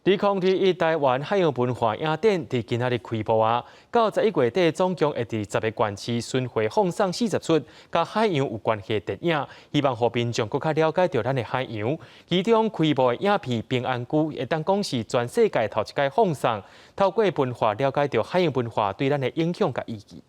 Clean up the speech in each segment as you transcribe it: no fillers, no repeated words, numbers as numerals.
2021台湾海洋文化影展伫今仔日开播啊！到11月底，总共会伫10个县市巡回放送40出甲海洋有关系的电影，希望互民众更加了解到咱的海洋。其中开播的影片《平安居》会当讲是全世界头一届放送，透过文化了解到海洋文化对咱的影响甲意义。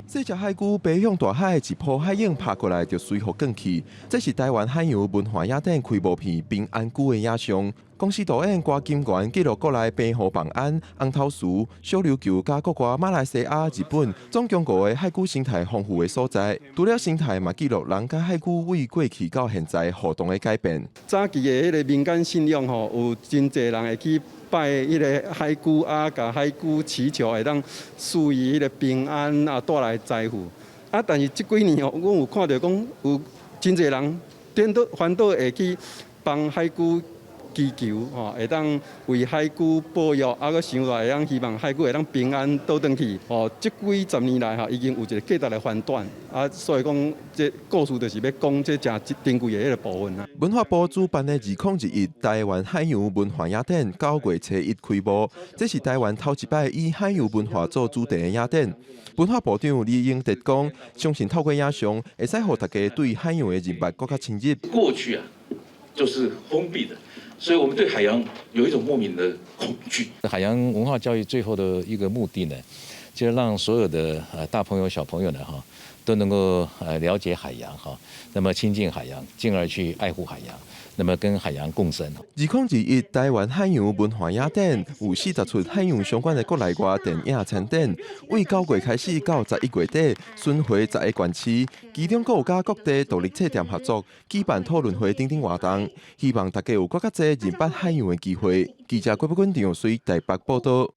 这只海龟飞向大海，一波海影拍过来就随后降去。这是台湾海洋文化影展开幕片《平安居》的影像。公司导演郭金元记录国内平湖房安、红头树、小琉球加各国马来西亚、日本总共5个海龟生态丰富的所在。除了生态，嘛记录人甲海龟为过去到现在互动的改变。早期的迄个民间信仰吼，有真侪人会去拜迄个海龟啊，甲海龟祈求会当赐予迄个平安啊，带来财富。啊，但是这几年哦，阮有看到讲有真侪人反倒会去帮海龟。 祈求吼，会当为海龟保育，啊，搁想来会当希望海龟会当平安倒转去。吼，这几十年来吼，已经有一个价值的反转，啊，所以讲这故事就是要讲这真珍贵的迄个部分啊。文化部主办的2021台湾海洋文化影展9月初1开幕，这是台湾头一摆以海洋文化做主题的影展。文化部长李英德讲，相信透过影像，会使互大家对海洋的认识更加深入。过去啊，就是封闭的。 所以我们对海洋有一种莫名的恐惧。海洋文化教育最后的一个目的呢，就是让所有的大朋友、小朋友呢都能够了解海洋那么亲近海洋，进而去爱护海洋，那么跟海洋共生。2021台湾海洋文化影展有40出海洋相关的国内外电影参展，为9月开始到11月底，巡回10个县市，其中还有甲各地独立册店合作，举办讨论会等活动，希望大家有更加多认识海洋的机会。记者郭伯君、张水台北报道。